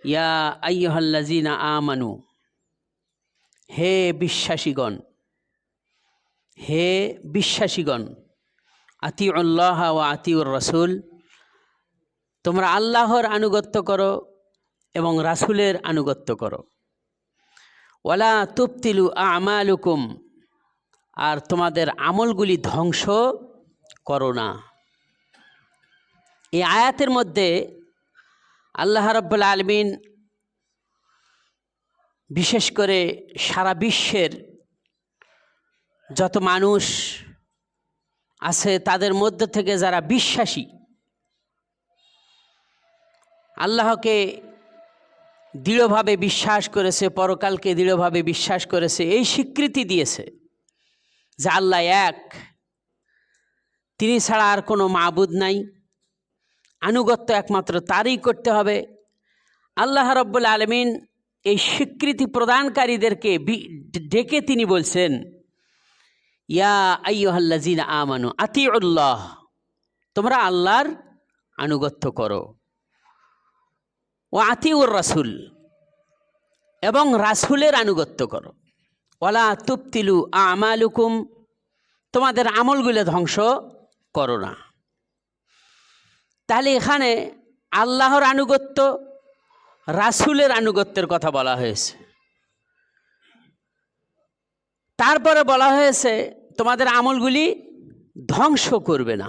ইয়া আইয়ুহাল্লাযীনা আমানু, হে বিশ্বাসীগণ, হে বিশ্বাসীগণ, আতিউল্লাহ ওয়া আতিউর রাসূল, তোমরা আল্লাহর আনুগত্য করো এবং রাসূলের আনুগত্য করো। ওয়ালা তুবতিলু আমালুকুম, আর তোমাদের আমলগুলি ধ্বংস করো না। এই আয়াতের মধ্যে আল্লাহ রাব্বুল আলামিন বিশেষ করে সারা বিশ্বের যত মানুষ আছে তাদের মধ্য থেকে যারা বিশ্বাসী, আল্লাহকে দৃঢ়ভাবে বিশ্বাস করেছে, পরকালকে দৃঢ়ভাবে বিশ্বাস করেছে, এই স্বীকৃতি দিয়েছে যে আল্লাহ এক, তিনি ছাড়া আর কোনো মাবুদ নাই, আনুগত্য একমাত্র তারই করতে হবে। আল্লাহ রাব্বুল আলামিন এই স্বীকৃতি প্রদানকারীদেরকে ডেকে তিনি বলছেন, ইয়া আইয়ুহাল্লাযীনা আমানু আতিউল্লাহ, তোমরা আল্লাহর আনুগত্য করো, ওয়া আতিউর রাসূল, এবং রাসূলের আনুগত্য করো। ওয়ালা তুবতিলু আমালুকুম, তোমাদের আমলগুলো ধ্বংস করো না। তাহলে এখানে আল্লাহর আনুগত্য, রাসূলের আনুগত্যের কথা বলা হয়েছে। তারপরে বলা হয়েছে তোমাদের আমলগুলি ধ্বংস করবে না।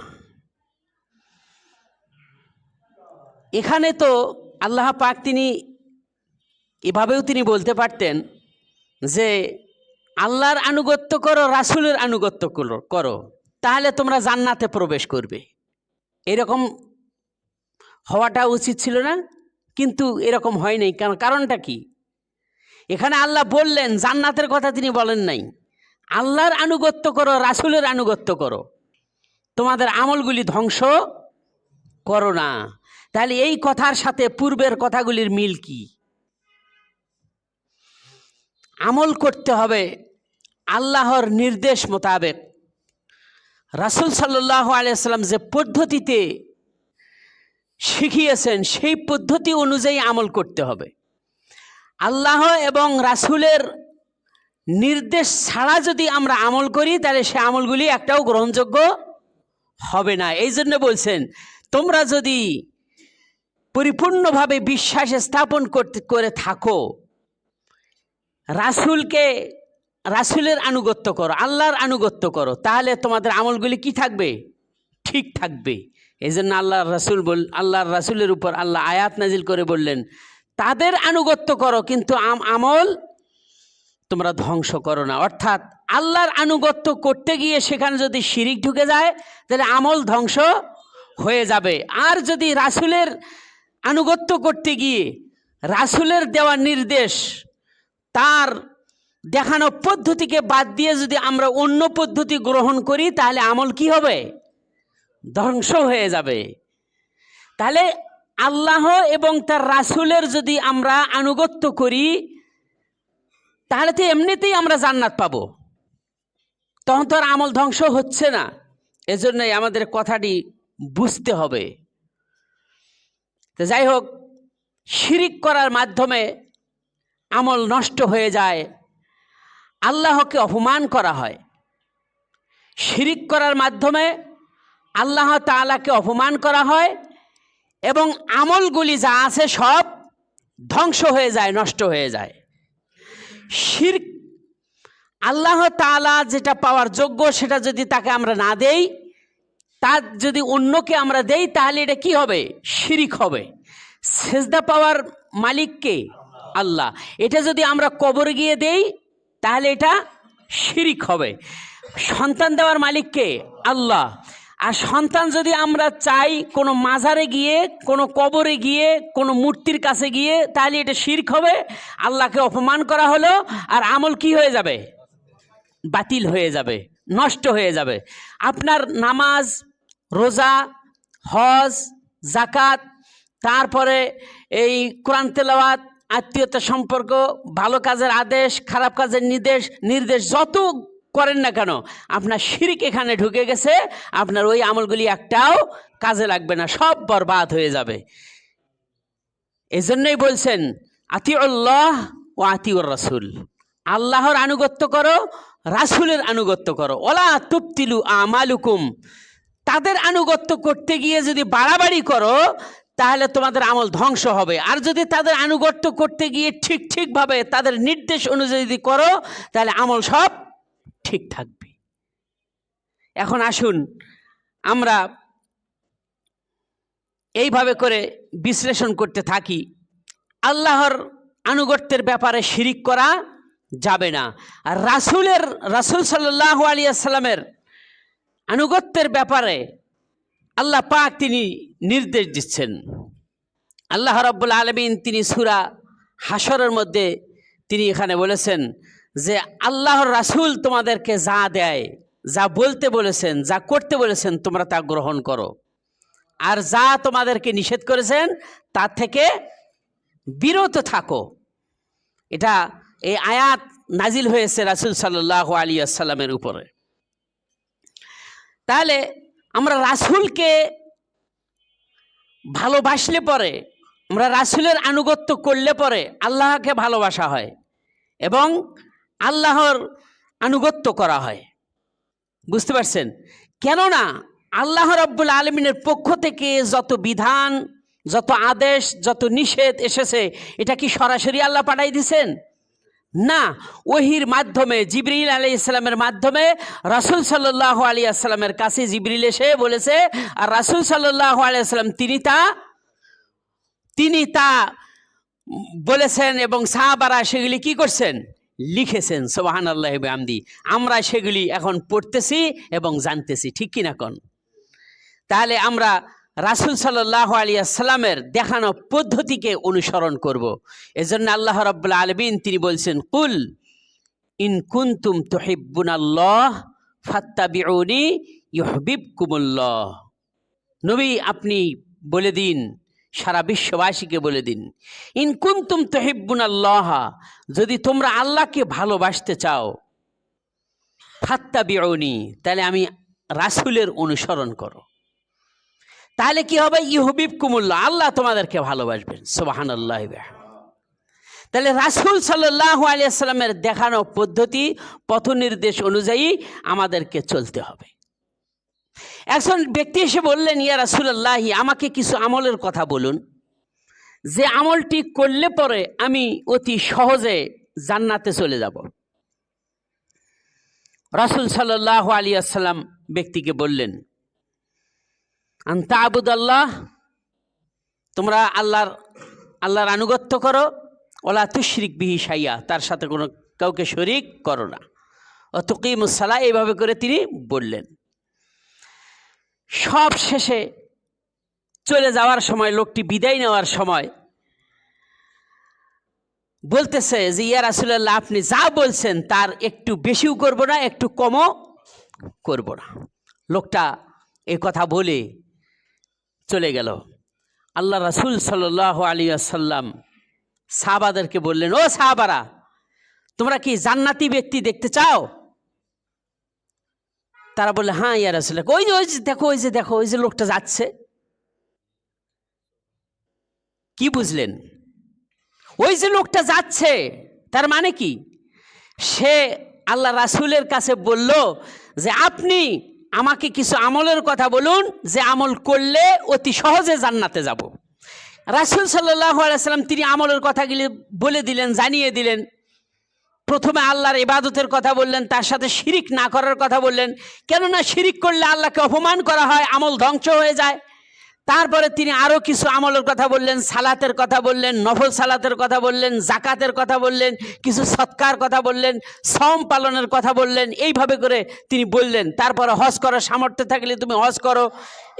এখানে তো আল্লাহ পাক তিনি এভাবেও তিনি বলতে পারতেন যে আল্লাহর আনুগত্য করো, রাসূলের আনুগত্য করো, তাহলে তোমরা জান্নাতে প্রবেশ করবে। এরকম হওয়াটা উচিত ছিল না, কিন্তু এরকম হয় নাই। কারণটা কি? এখানে আল্লাহ বললেন, জান্নাতের কথা তিনি বলেন নাই। আল্লাহর আনুগত্য করো, রাসূলের আনুগত্য করো, তোমাদের আমলগুলি ধ্বংস করো না। তাহলে এই কথার সাথে পূর্বের কথাগুলির মিল কি? আমল করতে হবে আল্লাহর নির্দেশ মোতাবেক। রাসূল সাল্লাল্লাহু আলাইহি ওয়াসাল্লাম যে পদ্ধতিতে শিখিয়েছেন সেই পদ্ধতি অনুযায়ী আমল করতে হবে। আল্লাহ এবং রাসূলের নির্দেশ ছাড়া যদি আমরা আমল করি তাহলে সে আমলগুলি একটাও গ্রহণযোগ্য হবে না। এই জন্য বলছেন, তোমরা যদি পরিপূর্ণভাবে বিশ্বাস স্থাপন করে থাকো, রাসূলের আনুগত্য করো, আল্লাহর আনুগত্য করো, তাহলে তোমাদের আমলগুলি কি থাকবে? ঠিক থাকবে। এই জন্য আল্লাহর রাসূলের উপর আল্লাহ আয়াত নাজিল করে বললেন, তাদের আনুগত্য করো কিন্তু আমল তোমরা ধ্বংস করো না। অর্থাৎ আল্লাহর আনুগত্য করতে গিয়ে সেখানে যদি শিরিক ঢুকে যায় তাহলে আমল ধ্বংস হয়ে যাবে। আর যদি রাসূলের আনুগত্য করতে গিয়ে রাসূলের দেওয়া নির্দেশ, তার দেখানো পদ্ধতিকে বাদ দিয়ে যদি আমরা অন্য পদ্ধতি গ্রহণ করি তাহলে আমল কি হবে? ধ্বংস হয়ে যাবে। তাহলে আল্লাহ এবং তার রাসূলের যদি আমরা আনুগত্য করি তাহলে তো এমনিতেই আমরা জান্নাত পাবো, তখন তো আর আমল ধ্বংস হচ্ছে না। এজন্যই আমাদের কথাটি বুঝতে হবে। তো যাই হোক, শিরিক করার মাধ্যমে আমল নষ্ট হয়ে যায়, আল্লাহকে অপমান করা হয়। শিরিক করার মাধ্যমে আল্লাহ তাআলাকে অপমান করা হয় এবং আমলগুলি যা আছে সব ধ্বংস হয়ে যায়, নষ্ট হয়ে যায়। শিরক, আল্লাহ তাআলা যেটা পাওয়ার যোগ্য সেটা যদি তাকে আমরা না দেই, তার যদি অন্যকে আমরা দেই তাহলে এটা কি হবে? শিরিক হবে। সেজদা পাওয়ার মালিক কে? আল্লাহ। এটা যদি আমরা কবরে গিয়ে দেই তাহলে এটা শিরিক হবে। সন্তান দেওয়ার মালিক কে? আল্লাহ। আর সন্তান যদি আমরা চাই কোনো মাজারে গিয়ে, কোনো কবরে গিয়ে, কোনো মূর্তির কাছে গিয়ে, তাহলে এটা শিরক হবে। আল্লাহকে অপমান করা হলো, আর আমল কি হয়ে যাবে? বাতিল হয়ে যাবে, নষ্ট হয়ে যাবে। আপনার নামাজ, রোজা, হজ, যাকাত, তারপরে এই কোরআন তেলাওয়াত, আত্মীয়তা সম্পর্ক, ভালো কাজের আদেশ, খারাপ কাজের নির্দেশ যত করেন না কেন, আপনার শিরক এখানে ঢুকে গেছে, আপনার ওই আমলগুলি একটাও কাজে লাগবে না, সব বরবাদ হয়ে যাবে। এজন্যই বলছেন আতিউল্লাহ ও আতিউর রাসূল, আল্লাহর আনুগত্য করো, রাসূলের আনুগত্য করো। ওলা তুবতিলু আমালুকুম, তাদের আনুগত্য করতে গিয়ে যদি বাড়াবাড়ি করো তাহলে তোমাদের আমল ধ্বংস হবে। আর যদি তাদের আনুগত্য করতে গিয়ে ঠিকভাবে তাদের নির্দেশ অনুযায়ী যদি করো তাহলে আমল সব ঠিক থাকবে। এখন আসুন আমরা এইভাবে করে বিশ্লেষণ করতে থাকি। আল্লাহর আনুগত্যের ব্যাপারে শিরিক করা যাবে না। আর রাসূল সাল্লাল্লাহু আলাইহি ওয়াসাল্লামের আনুগত্যের ব্যাপারে আল্লাহ পাক তিনি নির্দেশ দিচ্ছেন। আল্লাহ রাব্বুল আলামিন তিনি সূরা হাশরের মধ্যে তিনি এখানে বলেছেন যে আল্লাহর রাসূল তোমাদেরকে যা দেয়, যা বলতে বলেছেন, যা করতে বলেছেন তোমরা তা গ্রহণ করো, আর যা তোমাদেরকে নিষেধ করেছেন তার থেকে বিরত থাকো। এটা এই আয়াত নাজিল হয়েছে রাসূল সাল্লাল্লাহু আলাইহি ওয়াসাল্লামের উপরে। তাহলে আমরা রাসূলকে ভালোবাসলে পরে, আমরা রাসূলের আনুগত্য করলে পরে আল্লাহকে ভালোবাসা হয় এবং আল্লাহর আনুগত্য করা হয়। বুঝতে পারছেন? কেননা আল্লাহ রাব্বুল আলামিনের পক্ষ থেকে যত বিধান, যত আদেশ, যত নিষেধ এসেছে এটা কি সরাসরি আল্লাহ পাঠাই দিয়েছেন? না, ওহির মাধ্যমে, জিবরিল আলাইহিস সালামের মাধ্যমে রাসূল সাল্লাল্লাহু আলাইহি ওয়াসাল্লামের কাছে জিবরিল এসে বলেছে, আর রাসূল সাল্লাল্লাহু আলাইহি ওয়াসাল্লাম তিনি তা বলেছেন এবং সাহাবারা সেগুলি কি করছেন? লিখেছেন। সুবহানাল্লাহি ওয়া বিহামদি। আমরা সেগুলি এখন পড়তেছি এবং জানতেছি, ঠিক কিনা কোন? তাহলে আমরা রাসূল সাল্লাল্লাহু আলাইহি ওয়াসাল্লামের দেখানো পদ্ধতিকে অনুসরণ করব। এজন্য আল্লাহ রাব্বুল আলামিন তিনি বলছেন, কুল ইন কুনতুম তুহিব্বুনাল্লাহ ফাত্তাবিউনি ইউহিব্বুকুমুল্লাহ। নবী আপনি বলে দিন, সারা বিশ্ববাসীকে বলে দিন, ইন কুনতুম তুহিব্বুনাল্লাহ, যদি তোমরা আল্লাহকে ভালোবাসতে চাও, ফাত্তাবিউনি, তাহলে আমি রাসূলের অনুসরণ করো। তাহলে কি হবে? ইউহিব্বুকুমুল্লাহ, আল্লাহ তোমাদেরকে ভালোবাসবেন। সুবহানাল্লাহি ওয়া বিহামদিহি। তাহলে রাসূল সাল্লাল্লাহু আলাইহি ওয়াসাল্লামের দেখানো পদ্ধতি, পথ নির্দেশ অনুযায়ী আমাদেরকে চলতে হবে। একজন ব্যক্তি এসে বললেন, ইয়া রাসূলুল্লাহ, আমাকে কিছু আমলের কথা বলুন, যে আমলটি করলে পরে আমি অতি সহজে জান্নাতে চলে যাব। রাসূল সাল্লাল্লাহু আলাইহি ওয়াসাল্লাম ব্যক্তিকে বললেন, আনতা আবুদাল্লাহ, তোমরা আল্লাহর আনুগত্য করো, ওলা তুশরিক বিহি শাইয়া, তার সাথে কোনো কাউকে শরীক করো না, ও তুকিমুস সালাহ, এইভাবে করে তিনি বললেন। সব শেষে চলে যাওয়ার সময়, লোকটি বিদায় নেওয়ার সময় বলতেছে যে ইয়া রাসূলুল্লাহ, আপনি যা বলছেন তার একটু বেশিও করব না, একটু কমও করব না। লোকটা এই কথা বলে চলে গেল। আল্লাহ রাসূল সাল্লাল্লাহু আলাইহি ওয়াসাল্লাম সাহাবাদেরকে বললেন, ও সাহাবারা, তোমরা কি জান্নাতি ব্যক্তি দেখতে চাও? তারা বললে, হ্যাঁ ইয়া রাসূলুল্লাহ, ওই যে দেখো ওই যে লোকটা যাচ্ছে। কি বুঝলেন? ওই যে লোকটা যাচ্ছে তার মানে কি? সে আল্লাহ রাসূলের কাছে বলল যে আপনি আমাকে কিছু আমলের কথা বলুন, যে আমল করলে অতি সহজে জান্নাতে যাব। রাসূল সাল্লাল্লাহু আলাইহি ওয়াসাল্লাম তিনি আমলের কথাগুলি বলে দিলেন, জানিয়ে দিলেন। প্রথমে আল্লাহর ইবাদতের কথা বললেন, তার সাথে শিরিক না করার কথা বললেন, কেননা শিরিক করলে আল্লাহকে অপমান করা হয়, আমল ধ্বংস হয়ে যায়। তারপরে তিনি আরও কিছু আমলের কথা বললেন, সালাতের কথা বললেন, নফল সালাতের কথা বললেন, জাকাতের কথা বললেন, কিছু সৎকার কথা বললেন, সওম পালনের কথা বললেন। এইভাবে করে তিনি বললেন। তারপরে হজ করার সামর্থ্য থাকলে তুমি হজ করো,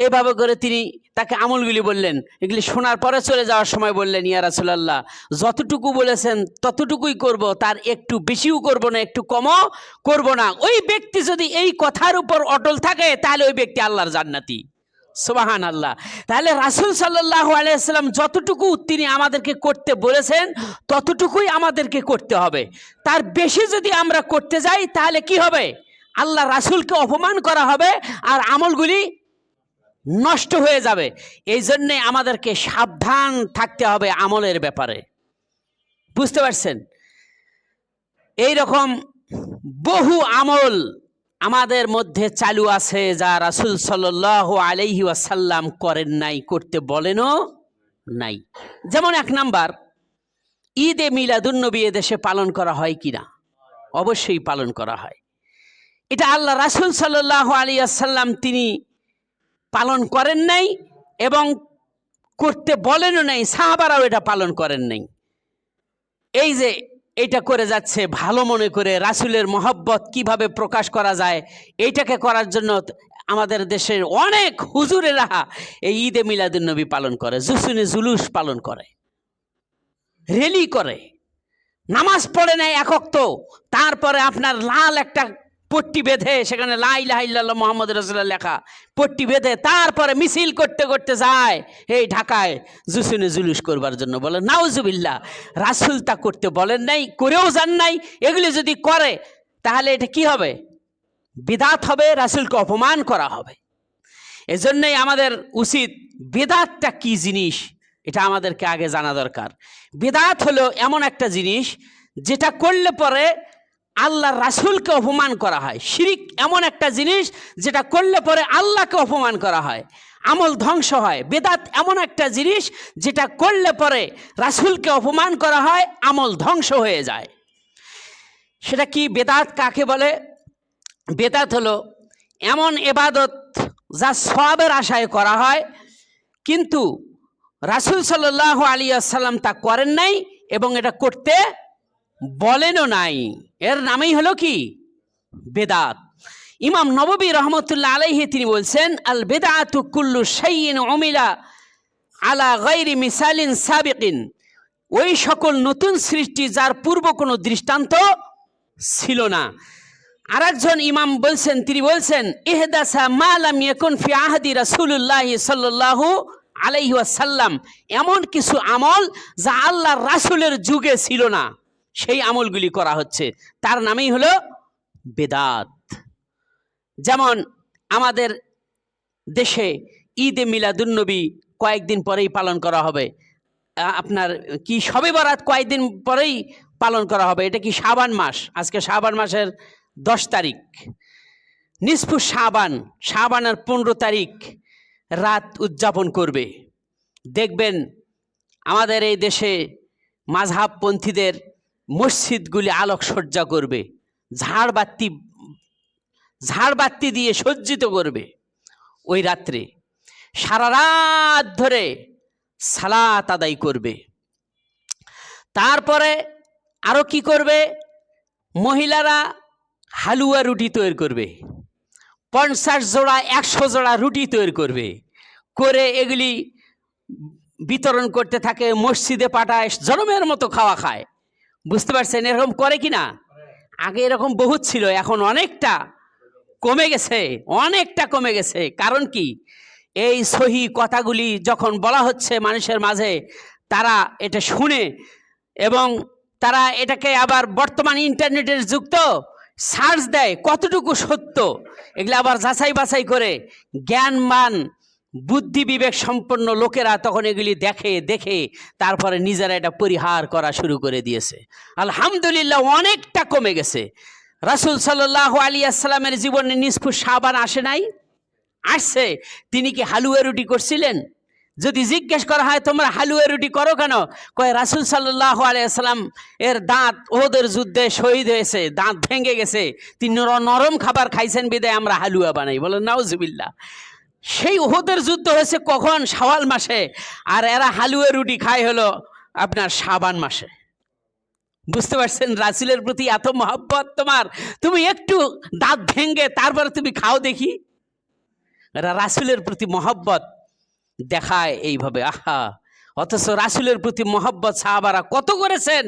এভাবে করে তিনি তাকে আমলগুলি বললেন। এগুলি শোনার পরে চলে যাওয়ার সময় বললেন, ইয়া রাসূলুল্লাহ, যতটুকু বলেছেন ততটুকুই করব, তার একটু বেশিও করব না, একটু কমও করব না। ওই ব্যক্তি যদি এই কথার উপর অটল থাকে তাহলে ওই ব্যক্তি আল্লাহর জান্নাতি। সুবহানাল্লাহ। তাহলে রাসূল সাল্লাল্লাহু আলাইহি ওয়াসাল্লাম যতটুকু তিনি আমাদেরকে করতে বলেছেন ততটুকুই আমাদেরকে করতে হবে। তার বেশি যদি আমরা করতে যাই তাহলে কি হবে? আল্লাহ রাসূলকে অপমান করা হবে আর আমলগুলি নষ্ট হয়ে যাবে। এই জন্যে আমাদেরকে সাবধান থাকতে হবে আমলের ব্যাপারে। বুঝতে পারছেন? এই রকম বহু আমল আমাদের মধ্যে চালু আছে যা রাসূল সাল্লাল্লাহু আলাইহি ওয়াসাল্লাম করেন নাই, করতে বলেনও নাই। যেমন 1 নাম্বার, ঈদে মিলাদুন্নবী এদেশে পালন করা হয় কিনা? অবশ্যই পালন করা হয়। এটা আল্লাহ রাসূল সাল্লাল্লাহু আলাইহি ওয়াসাল্লাম তিনি পালন করেন নাই এবং করতে বলেনও নাই, সাহাবারাও এটা পালন করেন নাই। এই যে এটা করে যাচ্ছে ভালো মনে করে রাসূলের মহব্বত কিভাবে প্রকাশ করা যায় এইটাকে করার জন্য আমাদের দেশের অনেক হুজুরেরা এই ঈদে মিলাদুন্নবী পালন করে, জুলুস পালন করে, র্যালি করে, নামাজ পড়ে নেয় একক, তারপরে আপনার লাল একটা পট্টি বেঁধে সেখানে লা ইলাহা ইল্লাল্লাহ মুহাম্মদ রাসূলুল্লাহ লেখা পট্টি বেঁধে তারপরে মিছিল করতে করতে যায় এই ঢাকায় জুলুস করবার জন্য। বলে নাউজুবিল্লাহ, রাসূল তা করতে বলেন নাই, করেও যান নাই। এগুলি যদি করে তাহলে এটা কি হবে? বিদআত হবে, রাসূলকে অপমান করা হবে। এজন্যই আমাদের উচিত বিদআতটা কি জিনিস এটা আমাদেরকে আগে জানা দরকার। বিদআত হলো এমন একটা জিনিস যেটা করলে পরে আল্লাহর রাসূলকে অপমান করা হয়। শিরিক এমন একটা জিনিস যেটা করলে পরে আল্লাহকে অপমান করা হয়, আমল ধ্বংস হয়। বেদাত এমন একটা জিনিস যেটা করলে পরে রাসূলকে অপমান করা হয়, আমল ধ্বংস হয়ে যায়। সেটা কি বেদাত কাকে বলে? বেদাত হলো এমন ইবাদত যা সওয়াবের আশায় করা হয়, কিন্তু রাসূল সাল্লাল্লাহু আলাইহি ওয়াসাল্লাম তা করেন নাই এবং এটা করতে বলেনও নাই। এর নামই হলো কি? বেদাত। ইমাম নববী রহমতুল্লাহ আলাইহি তিনি বলছেন, আল বেদাতু কুল্লু শাইইন উমিলা আলা গায়রি মিসালিন সাবিকিন, ওই সকল নতুন সৃষ্টি যার পূর্ব কোনো দৃষ্টান্ত ছিল না। আরেকজন ইমাম বলছেন, তিনি বলছেন ইহদাসা মা লাম ইয়াকুন ফি আহদি রাসূলুল্লাহ সাল্লাল্লাহু আলাইহি ওয়াসাল্লাম, এমন কিছু আমল যা আল্লাহর রাসূলের যুগে ছিল না, সেই আমলগুলি করা হচ্ছে, তার নামেই হলো বেদাত। যেমন আমাদের দেশে ঈদে মিলাদুন্নবী কয়েকদিন পরেই পালন করা হবে। আপনার কি শবে বরাত কয়েকদিন পরেই পালন করা হবে। এটা কি শাবান মাস, আজকে শাবান মাসের 10 তারিখ, নিসফু শাবান, শাবানের 15 তারিখ রাত উদযাপন করবে। দেখবেন আমাদের এই দেশে মাযহাবপন্থীদের মসজিদগুলি আলোকসজ্জা করবে, ঝাড়বাতি দিয়ে সজ্জিত করবে। ওই রাত্রে সারা রাত ধরে সালাত আদায় করবে। তারপরে আরো কি করবে? মহিলারা হালুয়া রুটি তৈরি করবে, 50 জোড়া 100 জোড়া রুটি তৈরি করবে, করে এগুলি বিতরণ করতে থাকে, মসজিদে পাঠায়, জনমের মতো খাওয়া খায়। বুঝতে পারছেন এরকম করে কিনা? আগে এরকম বহুত ছিল, এখন অনেকটা কমে গেছে, অনেকটা কমে গেছে। কারণ কি? এই সহি কথাগুলি যখন বলা হচ্ছে মানুষের মাঝে, তারা এটা শুনে এবং তারা এটাকে আবার বর্তমান ইন্টারনেটের যুগ তো সার্চ দেয় কতটুকু সত্য, এগুলো আবার যাচাই বাছাই করে জ্ঞানমান বুদ্ধি বিবেক সম্পন্ন লোকেরা তখন এগুলি দেখে তারপরে নিজেরা এটা পরিহার করা শুরু করে দিয়েছে। আলহামদুলিল্লাহ অনেকটা কমে গেছে। রাসূল সাল্লাল্লাহু আলাইহি ওয়াসাল্লামের জীবনে নিসফু শাবান আসে নাই? আসছে। তিনি কি হালুয়া রুটি করছিলেন? যদি জিজ্ঞেস করা হয় তোমরা হালুয়া রুটি করো কেন, কয় রাসূল সাল্লাল্লাহু আলাইহি ওয়াসাল্লাম এর দাঁত ওহদের যুদ্ধে শহীদ হয়েছে, দাঁত ভেঙে গেছে, তিনি নরম খাবার খাইছেন বিদায় আমরা হালুয়া বানাই। বলেন নাউজুবিল্লাহ। সেই ওহদের যুদ্ধ হয়েছে কখন? শাওয়াল মাসে, আর এরা হালুয়া রুটি খায় হলো আপনার শাবান মাসে। বুঝতে পারছেন? রাসূলের প্রতি এত মহব্বত তোমার, তুমি একটু দাঁত ভেঙে তারপরে তুমি খাও দেখি। রাসূলের প্রতি মহব্বত দেখায় এইভাবে, আহা! অথচ রাসূলের প্রতি মহব্বত সাহাবারা কত করেছেন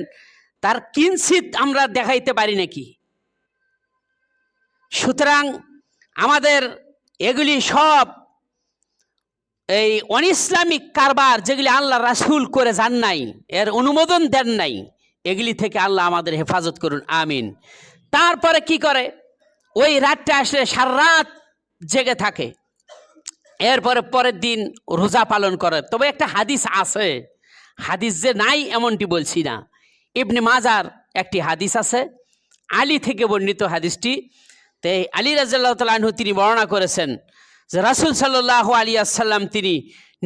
তার কিঞ্চিত আমরা দেখাইতে পারি নাকি? সুতরাং আমাদের এগুলি সব এই অনইসলামিক কারবার, যেগুলি আল্লাহ রাসূল করে যান নাই, এর অনুমোদন দেন নাই, এগুলি থেকে আল্লাহ আমাদের হেফাজত করুন, আমিন। তারপরে কি করে? ওই রাতটা আসলে সারা রাত জেগে থাকে এরপরে পরের দিন রোজা পালন করে। তবে একটা হাদিস আছে, হাদিস যে নাই এমনটি বলছি না, ইবনে মাজার একটি হাদিস আছে, আলী থেকে বর্ণিত হাদিসটি। তো আলী রাদিয়াল্লাহু তাআলা আনহু তিনি বর্ণনা করেছেন যে রাসূল সাল্লাল্লাহু আলাইহি ওয়াসাল্লাম তিনি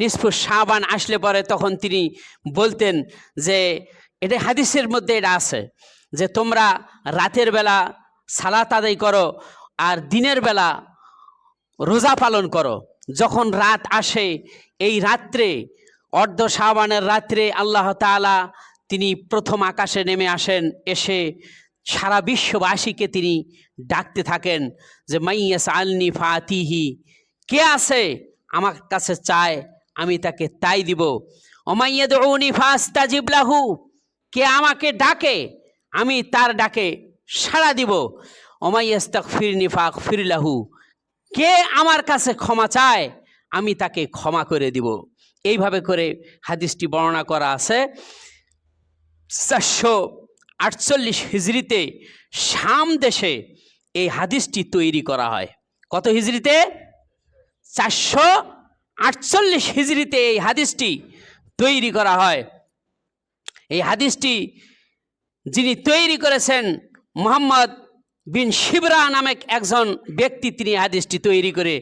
নিসফু শাবান আসলে পরে তখন তিনি বলতেন যে, এটা হাদিসের মধ্যে এটা আছে যে তোমরা রাতের বেলা সালাত আদায় করো আর দিনের বেলা রোজা পালন করো। যখন রাত আসে, এই রাত্রে অর্ধ শাবানের রাত্রে আল্লাহ তাআলা তিনি প্রথম আকাশে নেমে আসেন, এসে সারা বিশ্ববাসীকে তিনি ডাকতে থাকেন যে মাইয়াস আলনি ফাতিহি, কে আছে আমার কাছে চায় আমি তাকে তাই দিব। ওমাইয়াদউনি ফাস্তাজিব লাহু, কে আমাকে ডাকে আমি তার ডাকে সাড়া দিব। ওমাইয়াস্তাগফিরনি ফাগফির লাহু, কে আমার কাছে ক্ষমা চায় আমি তাকে ক্ষমা করে দিব। এইভাবে করে হাদিসটি বর্ণনা করা আছে। 448 হিজরিতে শাম দেশে এই হাদিসটি তৈরি করা হয়। কত হিজরিতে? 448 হিজরিতে এই হাদিসটি তৈরি করা হয়। এই হাদিসটি যিনি তৈরি করেছেন মুহাম্মদ বিন শিবরা নামক একজন ব্যক্তি, তিনি হাদিসটি তৈরি করে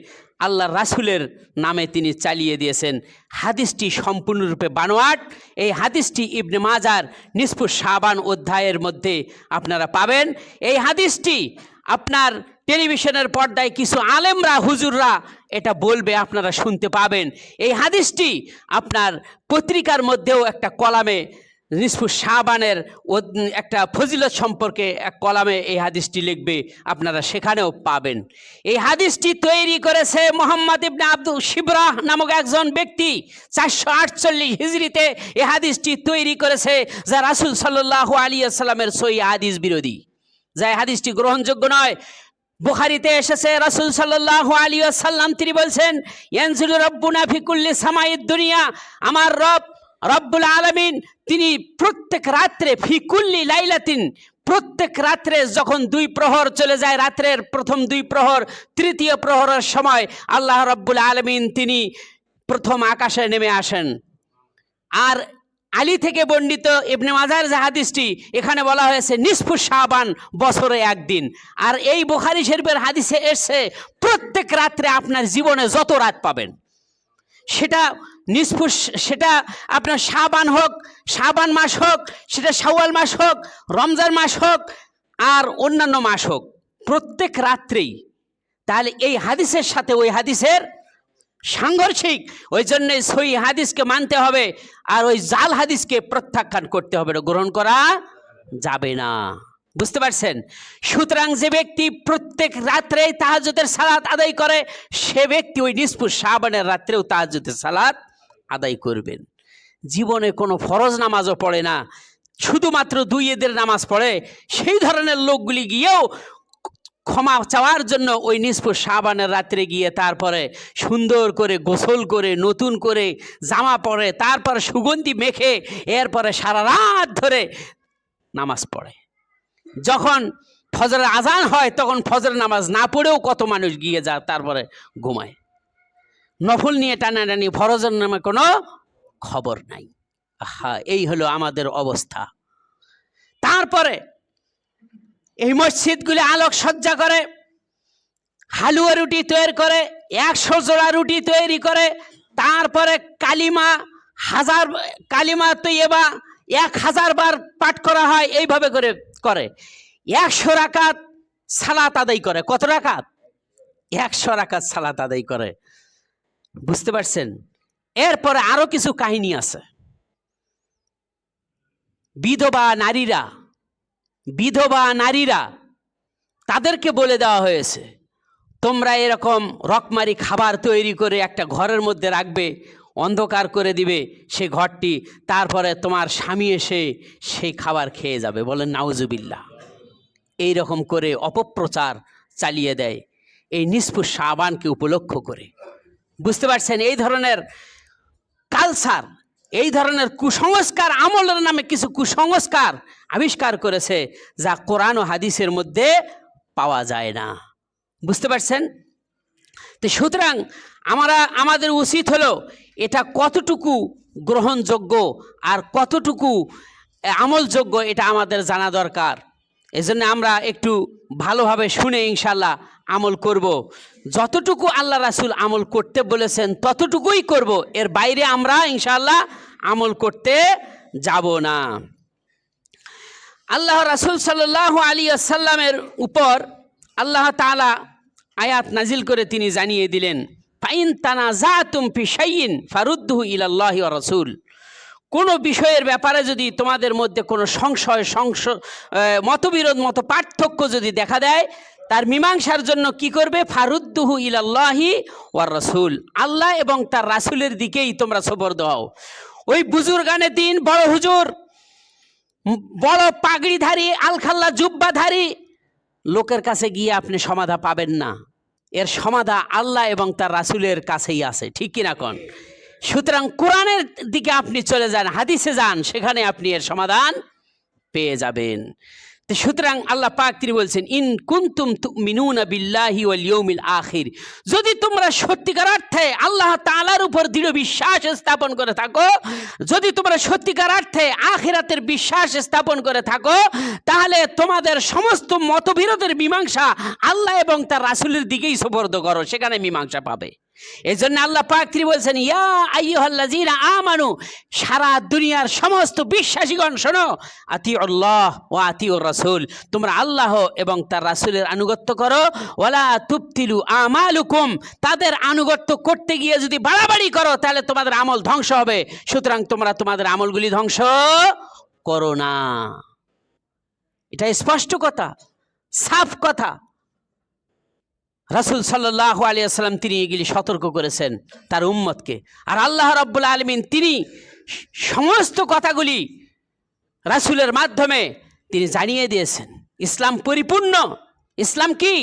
আল্লাহ রাসূলের নামে তিনি চালিয়ে দিয়েছেন। হাদিসটি সম্পূর্ণরূপে বানোয়াট। এই হাদিসটি ইবনে মাজার নিসফু শাবান অধ্যায়ের মধ্যে আপনারা পাবেন। এই হাদিসটি আপনার টেলিভিশনের পর্দায় কিছু আলেমরা হুজুররা এটা বলবে, আপনারা শুনতে পাবেন। এই হাদিসটি আপনার পত্রিকার মধ্যেও একটা কলামে নিসফু শাবানের একটা ফজিলত সম্পর্কে এক কলামে এই হাদিসটি লিখবে, আপনারা সেখানেও পাবেন। এই হাদিসটি তৈরি করেছে মুহাম্মদ ইবনে আব্দুল শিবরাহ নামক একজন ব্যক্তি। 448 হিজরিতে এই হাদিসটি তৈরি করেছে, যা রাসূল সাল্লাল্লাহু আলাইহি ওয়াসাল্লামের সহিহ হাদিস বিরোধী, যা হাদিসটি গ্রহণযোগ্য নয়। বুখারীতে এসেছে রাসূল সাল্লাল্লাহু আলাইহি ওয়াসাল্লাম তিনি বলছেন, ইয়ানজিলু রাব্বুনা ফি কুল্লি সামাইদ দুনিয়া, আমার রব রব্বুল আলামিন তিনি প্রত্যেক রাত্রে, ফি কুল্লি লাইলাতিন, প্রত্যেক রাত্রে যখন 2 প্রহর চলে যায়, রাত্রের প্রথম 2 প্রহর, তৃতীয় প্রহরের সময় আল্লাহ রব্বুল আলামিন তিনি প্রথম আকাশে নেমে আসেন। আর আলী থেকে বর্ণিত ইবনে মাজার যে হাদিসটি, এখানে বলা হয়েছে নিসফু শাবান, বছরে একদিন। আর এই বুখারী শরীফের হাদিসে এসেছে প্রত্যেক রাত্রে আপনার জীবনে যত রাত পাবেন, সেটা নিসফু, সেটা আপনার শাবান হোক, শাবান মাস হোক, সেটা শাওয়াল মাস হোক, রমজান মাস হোক, আর অন্যান্য মাস হোক, প্রত্যেক রাত্রেই। তাহলে এই হাদিসের সাথে ওই হাদিসের সাংঘর্ষিক, ওই জন্যই সহিহ হাদিসকে মানতে হবে, আর ওই জাল হাদিসকে প্রত্যাখ্যান করতে হবে, গ্রহণ করা যাবে না। বুঝতে পারছেন? সুতরাং যে ব্যক্তি প্রত্যেক রাত্রে তাহাজ্জুদের সালাত আদায় করে, সে ব্যক্তি ওই নিসফু শাবানের রাত্রেও তাহাজ্জুদের সালাত আদায় করবেন। জীবনে কোনো ফরজ নামাজও পড়ে না, শুধুমাত্র 2 ঈদের নামাজ পড়ে, সেই ধরনের লোকগুলি গিয়েও ক্ষমা চাওয়ার জন্য ওই নিসফু শাবানের রাত্রে গিয়ে তারপরে সুন্দর করে গোসল করে, নতুন করে জামা পরে, তারপর সুগন্ধি মেখে এরপরে সারা রাত ধরে নামাজ পড়ে। যখন ফজরের আজান হয় তখন ফজরের নামাজ না পড়েও কত মানুষ গিয়ে যায়, তারপরে ঘুমায়। নফল নিয়ে টানাটানি, ফরজের নামে কোনো খবর নাই। এই হলো আমাদের অবস্থা। তারপরে এই মসজিদগুলি আলোক সজ্জা করে, হালুয়া রুটি তৈরি করে, 100 জোড়া রুটি তৈরি করে, তারপরে কালিমা তৈয়বা 1000 বার পাঠ করা হয়। এইভাবে করে 100 রাকাত সালাত আদায় করে। কত রাকাত? 100 রাকাত সালাত আদায় করে। বুঝতে পারছেন? এরপরে আরো কিছু কাহিনী আছে। বিধবা নারীরা তাদেরকে বলে দেওয়া হয়েছে, তোমরা এরকম রকমারি খাবার তৈরি করে একটা ঘরের মধ্যে রাখবে, অন্ধকার করে দিবে সে ঘরটি, তারপরে তোমার স্বামী এসে সেই খাবার খেয়ে যাবে। বলেন নাউজুবিল্লাহ। এই রকম করে অপপ্রচার চালিয়ে দেয় এই নিসফু শাবানকে উপলক্ষ করে। বুঝতে পারছেন? এই ধরনের কালচার, এই ধরনের কুসংস্কার, আমলের নামে কিছু কুসংস্কার আবিষ্কার করেছে, যা কোরআন ও হাদিসের মধ্যে পাওয়া যায় না। বুঝতে পারছেন? তো সুতরাং আমাদের উচিত হলো এটা কতটুকু গ্রহণযোগ্য আর কতটুকু আমলযোগ্য এটা আমাদের জানা দরকার। এজন্য আমরা একটু ভালোভাবে শুনে ইনশাল্লাহ আমল করব। যতটুকু আল্লাহ রাসূল আমল করতে বলেছেন ততটুকুই করব, এর বাইরে আমরা ইনশাল্লাহ আমল করতে যাব না। আল্লাহ রাসূল সাল্লাল্লাহু আলাইহি ওয়াসাল্লামের উপর আল্লাহ তাআলা আয়াত নাজিল করে তিনি জানিয়ে দিলেন, ফাইন তানাজাতুম ফি শাইইন ফারুদ্দুহু ইলাল্লাহি ওয়া রাসূল। কোনো বিষয়ের ব্যাপারে যদি তোমাদের মধ্যে কোনো সংশয় মতবিরোধ মত পার্থক্য যদি দেখা দেয়, তার মীমাংসার জন্য কি করবে? ফারুদ্দুহু ইলাল্লাহি ওয়া রাসূল, আল্লাহ এবং তার রাসূলের দিকেই তোমরা সুপর্দ হও। ওই বুজুর্গানে দিন, বড় হুজুর, বড় পাগড়িধারী, আলখাল্লা জুব্বাধারী লোকের কাছে গিয়ে আপনি সমাধা পাবেন না। এর সমাধা আল্লাহ এবং তার রাসূলের কাছেই আছে, ঠিক কিনা কোন? সুতরাং কোরআনের দিকে আপনি চলে যান, হাদিসে যান, সেখানে আপনি এর সমাধান পেয়ে যাবেন। তো সুতরাং আল্লাহ পাক তিনি বলছেন, ইন কুনতুম তুমিনুনা বিল্লাহি ওয়াল ইয়াউমিল আখির, যদি তোমরা সত্যিকার অর্থে আল্লাহ তাআলার উপর দৃঢ় বিশ্বাস স্থাপন করে থাকো, যদি তোমরা সত্যিকার অর্থে আখিরাতের বিশ্বাস স্থাপন করে থাকো, তাহলে তোমাদের সমস্ত মতবিরোধের মীমাংসা আল্লাহ এবং তার রাসূলের দিকেই সুপর্দ করো, সেখানে মীমাংসা পাবে। এই জন্য আল্লাহ পাক তিনি বলছেন, ইয়া আইয়ুহাল্লাযীনা আমানু, সারা দুনিয়ার সমস্ত বিশ্বাসীগণ শোনো, আতিউল্লাহ ওয়া আতিউর রাসূল, তোমরা আল্লাহ এবং তার রাসূলের আনুগত্য করো। ওয়ালা তুবতিলু আমালুকুম, তাদের আনুগত্য করতে গিয়ে যদি বাড়াবাড়ি করো তাহলে তোমাদের আমল ধ্বংস হবে। সুতরাং তোমরা তোমাদের আমলগুলি ধ্বংস করো না। এটা স্পষ্ট কথা, সাফ কথা। রাসূল সাল্লাল্লাহু আলাইহি ওয়াসাল্লাম তিনি এগুলি সতর্ক করেছেন তার উম্মতকে। আর আল্লাহ রাব্বুল আলামিন তিনি সমস্ত কথাগুলি রাসূলের মাধ্যমে তিনি জানিয়ে দিয়েছেন। ইসলাম পরিপূর্ণ। ইসলাম কি?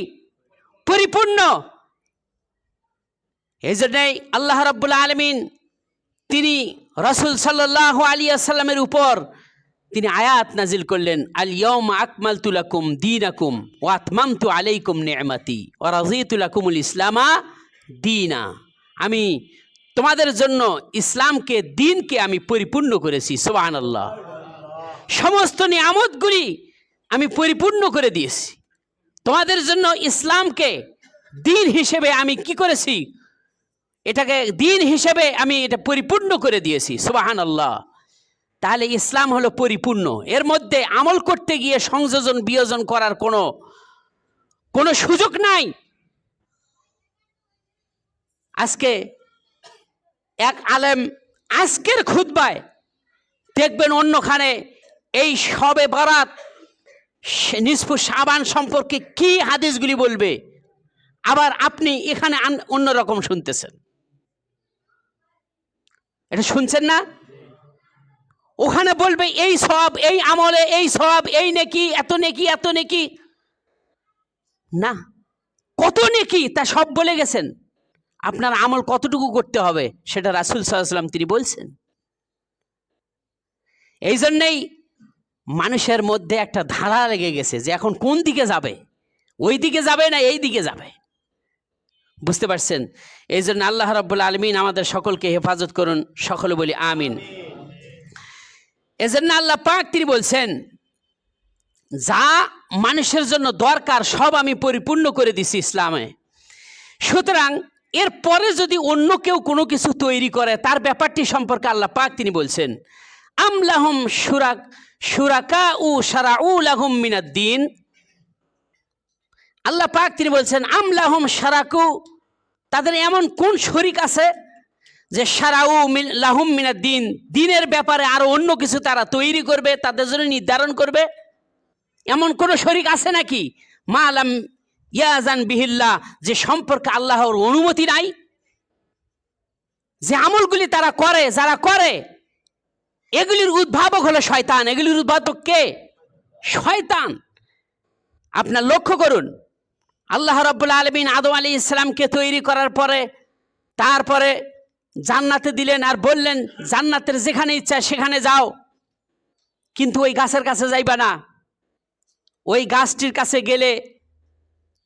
পরিপূর্ণ। এই জন্যই আল্লাহ রাব্বুল আলামিন তিনি রাসূল সাল্লাল্লাহু আলাইহি ওয়াসাল্লামের উপর তিনি আয়াত নাজিল করলেন, আল ইয়াউমা আকমালতু লাকুম দীনাকুম ওয়া আতমামতু আলাইকুম নি'মাতি ওয়া রাযীতু লাকুমুল ইসলামা দীনা। আমি তোমাদের জন্য ইসলামকে, দিনকে আমি পরিপূর্ণ করেছি। সুবহানাল্লাহ। সমস্ত নিয়ামতগুলি আমি পরিপূর্ণ করে দিয়েছি। তোমাদের জন্য ইসলামকে দিন হিসেবে আমি কি করেছি? এটাকে দিন হিসেবে আমি এটা পরিপূর্ণ করে দিয়েছি। সুবহানাল্লাহ। তাহলে ইসলাম হলো পরিপূর্ণ। এর মধ্যে আমল করতে গিয়ে সংযোজন বিয়োজন করার কোনো সুযোগ নাই। আজকে এক আলেম আজকের খুতবায় দেখবেন অন্যখানে এই শবে বরাত, নিসফু শাবান সম্পর্কে কি হাদিসগুলি বলবে, আবার আপনি এখানে অন্যরকম শুনতেছেন। এটা শুনছেন না? ওখানে বলবে এই সব, এই আমলে এই সব, এই নেকি, এত নেকি, এত নেকি। না, কত নেকি তা সব বলে গেছেন। আপনার আমল কতটুকু করতে হবে সেটা রাসূল সাল্লাল্লাহু আলাইহি ওয়াসাল্লাম তিনি বলছেন। এই জন্যেই মানুষের মধ্যে একটা ধারা লেগে গেছে যে এখন কোন দিকে যাবে, ওই দিকে যাবে না এই দিকে যাবে। বুঝতে পারছেন? এই জন্য আল্লাহ রাব্বুল আলামিন আমাদের সকলকে হেফাজত করুন, সকলে বলি আমিন। এজন্য আল্লাহ পাক তিনি বলছেন, যা মানুষের জন্য দরকার সব আমি পরিপূর্ণ করে দিছি ইসলামে। সুতরাং এর পরে যদি অন্য কেউ কোনো কিছু তৈরি করে, তার ব্যাপারটি সম্পর্কে আল্লাহ পাক তিনি বলছেন, আম লাহুম শুরাকাউ শারাউ লাহুম মিনাদ-দ্বীন। আল্লাহ পাক তিনি বলছেন, আম লাহুম শারাকু, তাদের এমন কোন শরীক আছে যে শারাউ লাহুম মিনাদ-দ্বীন, দ্বীনের ব্যাপারে আরো অন্য কিছু তারা তৈরি করবে, তাদের জন্য নির্ধারণ করবে। এমন কোন শরীক আছে নাকি? মা লাম ইয়াজান বিহিল্লাহ, যে সম্পর্কে আল্লাহর অনুমতি নাই। যে আমলগুলি তারা করে, যারা করে, এগুলির উদ্ভাবক হলো শয়তান। এগুলির উদ্ভাবক কে? শয়তান। আপনার লক্ষ্য করুন, আল্লাহ রাব্বুল আলামিন আদম আলাইহিস সালামকে তৈরি করার পরে তারপরে জান্নাতে দিলেন আর বললেন, জান্নাতের যেখানে ইচ্ছা সেখানে যাও, কিন্তু ওই গাছের কাছে যাইবা না। ওই গাছটির কাছে গেলে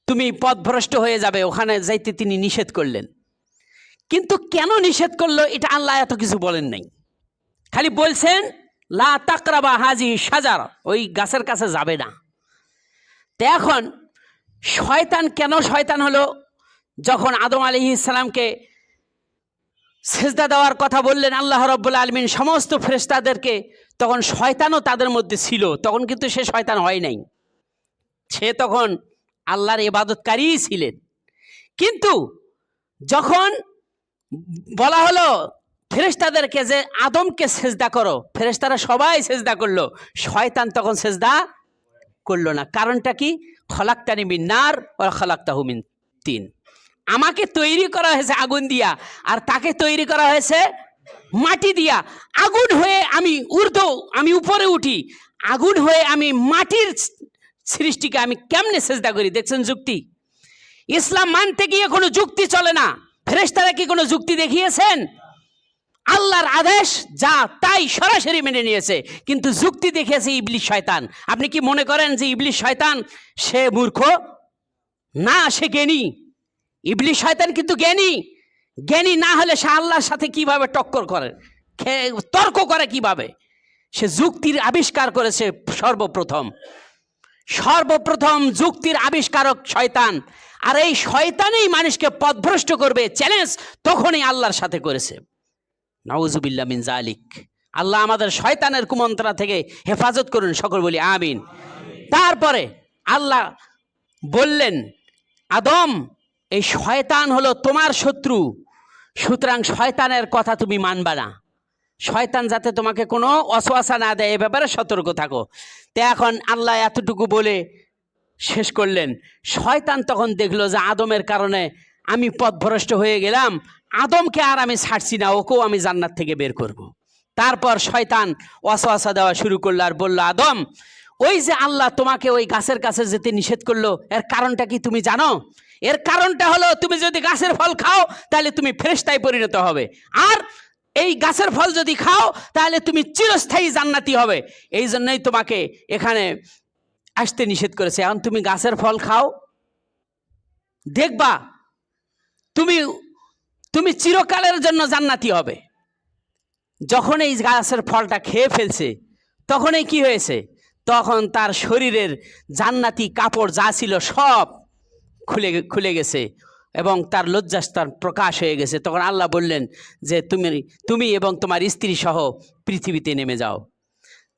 তুমি পথভ্রষ্ট হয়ে যাবে, ওখানে যাইতে তিনি নিষেধ করলেন। কিন্তু কেন নিষেধ করলো এটা আল্লাহ এত কিছু বলেন নাই, খালি বলছেন লা তাকরাবা হাজি সাজার, ওই গাছের কাছে যাবে না। তো এখন শয়তান কেন শয়তান হলো? যখন আদম আলাইহিস সালামকে সেজদা দেওয়ার কথা বললেন আল্লাহ রাব্বুল আলামিন সমস্ত ফেরেশতাদেরকে, তখন শয়তানও তাদের মধ্যে ছিল, তখন কিন্তু সে শয়তান হয় নাই, সে তখন আল্লাহর ইবাদতকারীই ছিলেন। কিন্তু যখন বলা হলো ফেরেশতাদেরকে যে আদমকে সেজদা করো, ফেরেশতারা সবাই সেজদা করলো, শয়তান তখন সেজদা করলো না। কারণটা কি? খলাকতানি মিন নার ওয়া খলাকতাহু মিন তিন, আমাকে তৈরি করা হয়েছে আগুন দিয়া, আর তাকে তৈরি করা হয়েছে মাটি দিয়া। আগুন হয়ে আমি উপরে উঠি, আগুন হয়ে আমি মাটির সৃষ্টিকে আমি কেমনে সেজদা করি? দেখছেন যুক্তি? ইসলাম মানতে গিয়ে কোনো যুক্তি চলে না। ফেরেশতারা কি কোনো যুক্তি দেখিয়েছেন? আল্লাহর আদেশ যা তাই সরাসরি মেনে নিয়েছে, কিন্তু যুক্তি দেখিয়েছে ইবলিস শয়তান। আপনি কি মনে করেন যে ইবলিস শয়তান সে মূর্খ? না, সে জ্ঞানী। ইবলিস শয়তান কিন্তু জ্ঞানী। জ্ঞানী না হলে সে আল্লাহর সাথে কিভাবে টক্কর করে, তর্ক করে কিভাবে? সে যুক্তির আবিষ্কার করেছে সর্বপ্রথম যুক্তির আবিষ্কারক শয়তান। আর এই শয়তানই মানুষকে পথভ্রষ্ট করবে, চ্যালেঞ্জ তখনই আল্লাহর সাথে করেছে। নাউজুবিল্লাহ মিন জালিক। আল্লাহ আমাদের শয়তানের কুমন্ত্রণা থেকে হেফাজত করুন, সকল বলি আমিন। তারপরে আল্লাহ বললেন, আদম এই শয়তান হলো তোমার শত্রু, সুতরাং শয়তানের কথা তুমি মানবা না, শয়তান যাতে তোমাকে কোনো অসওয়াসা না দেয় এ ব্যাপারে সতর্ক থাকো। তো এখন আল্লাহ এতটুকু বলে শেষ করলেন। শয়তান তখন দেখলো যে আদমের কারণে আমি পথভ্রষ্ট হয়ে গেলাম, আদমকে আর আমি ছাড়ছি না, ওকেও আমি জান্নাত থেকে বের করব। তারপর শয়তান ওয়াসওয়াসা দেওয়া শুরু করলো আর বলল, আদম ওই যে আল্লাহ তোমাকে ওই গাছের কাছে যেতে নিষেধ করলো, এর কারণটা কি তুমি জানো? এর কারণটা হলো তুমি যদি গাছের ফল খাও তাহলে তুমি ফেরেশতায় পরিণত হবে, আর এই গাছের ফল যদি খাও তাহলে তুমি চিরস্থায়ী জান্নাতি হবে। এই জন্যই তোমাকে এখানে আসতে নিষেধ করেছে। এখন তুমি গাছের ফল খাও, দেখবা তুমি চিরকালের জন্য জান্নাতি হবে। যখন এই গাছের ফলটা খেয়ে ফেলছে তখনই কি হয়েছে? তখন তার শরীরের জান্নাতি কাপড় যা ছিল সব খুলে গেছে এবং তার লজ্জাস্থান প্রকাশ হয়ে গেছে। তখন আল্লাহ বললেন যে তুমি এবং তোমার স্ত্রী সহ পৃথিবীতে নেমে যাও।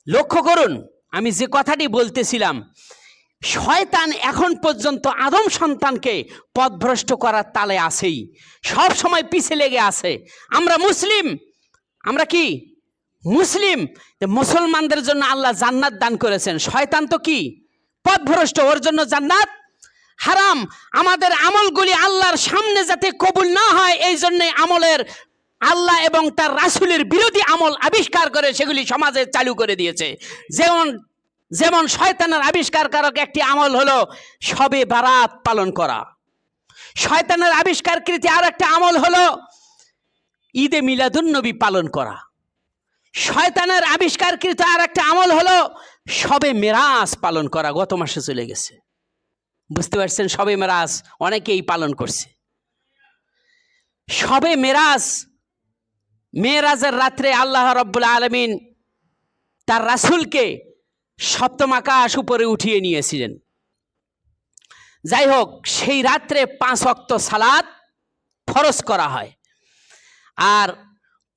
লক্ষ্য করুন, আমি যে কথাটি বলতেছিলাম, শয়তান এখন পর্যন্ত আদম সন্তানকে পথভ্রষ্ট করার তালে আছেই, সব সময় পিছে লেগে আছে। আমরা কি মুসলিম? মুসলমানদের জন্য আল্লাহ জান্নাত দান করেছেন, শয়তান তো কি পথভ্রষ্ট, ওর জন্য জান্নাত হারাম। আমাদের আমলগুলি আল্লাহর সামনে যাতে কবুল না হয়, এই জন্যই আমলের আল্লাহ এবং তার রাসূলের বিরোধী আমল আবিষ্কার করে সেগুলি সমাজে চালু করে দিয়েছে। যেমন শয়তানের আবিষ্কারকারক একটি আমল হলো শবে বারাত পালন করা। শয়তানের আবিষ্কারকৃত আর একটা আমল হলো ঈদে মিলাদুন্নবী পালন করা। শয়তানের আবিষ্কারকৃত আর একটা আমল হলো শবে মেরাজ পালন করা। গত মাসে চলে গেছে, বুঝতে পারছেন? শবে মেরাজ অনেকেই পালন করছে। শবে মেরাজের রাত্রে আল্লাহ রাব্বুল আলামিন তার রাসূলকে সপ্তম আকাশ উপরে উঠিয়ে নিয়েছিলেন। যাই হোক, সেই রাত্রে 5 ওয়াক্ত সালাত ফরজ করা হয়। আর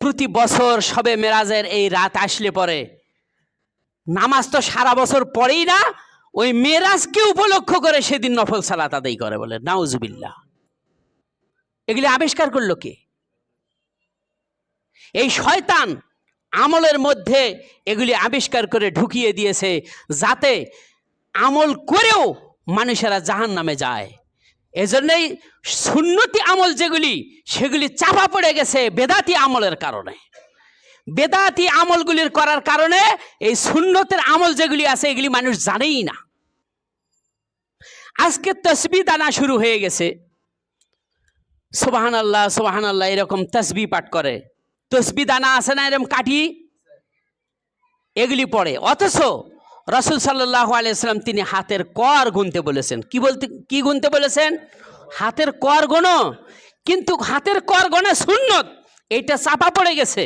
প্রতি বছর শবে মেরাজের এই রাত আসলে পরে নামাজ তো সারা বছর পড়েই না, ওই মেরাজকে উপলক্ষ করে সেদিন নফল সালাত আদায় করে, বলে নাউজুবিল্লাহ। এগুলি আবিষ্কার করলো কে? এই শয়তান আমলের মধ্যে এগুলি আবিষ্কার করে ঢুকিয়ে দিয়েছে যাতে আমল করেও মানুষেরা জাহান্নামে যায়। এজন্যই সুন্নতি আমল যেগুলি সেগুলি চাপা পড়ে গেছে বেদাতি আমলের কারণে। বেদাতি আমলগুলির করার কারণে এই সুন্নতের আমল যেগুলি আছে এগুলি মানুষ জানেই না। আজকে তাসবিহ দানা শুরু হয়ে গেছে, সুবহানাল্লাহ সুবহানাল্লাহ এরকম তাসবিহ পাঠ করে। তাসবিহ দানা আছে না এরকম কাঠি, এগুলি পড়ে। অথচ রাসূল সাল্লাল্লাহু আলাইহি ওয়াসাল্লাম তিনি হাতের কর গুনতে বলেছেন। কি গুনতে বলেছেন? হাতের কর গোনো। কিন্তু হাতের কর গণা সুন্নত, এটা চাপা পড়ে গেছে।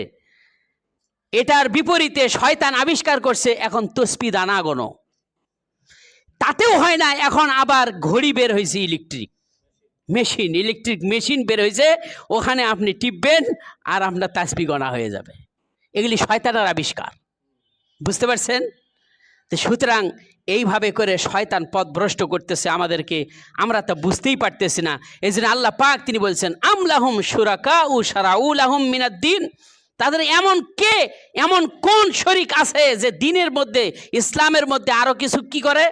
এটার বিপরীতে শয়তান আবিষ্কার করছে এখন তসবি দানা গণো, তাতেও হয় না। এখন আবার ঘড়ি বের হয়েছে, ইলেকট্রিক মেশিন বের হয়েছে, ওখানে আপনি টিপবেন আর আপনার তাসবি গণা হয়ে যাবে। এগুলি শয়তানের আবিষ্কার, বুঝতে পারছেন? তো সুতরাং এইভাবে করে শয়তান পথভ্রষ্ট করতেছে আমাদেরকে, আমরা তা বুঝতেই পারতেছি না। এই জন্য আল্লাহ পাক তিনি বলছেন আমলাহুম শুরাকা ও শারাউ লাহুম মিনাদ্দিন, তাদের এমন কোন শরিক আছে যে দিনের মধ্যে, ইসলামের মধ্যে আরো কিছু কি করে,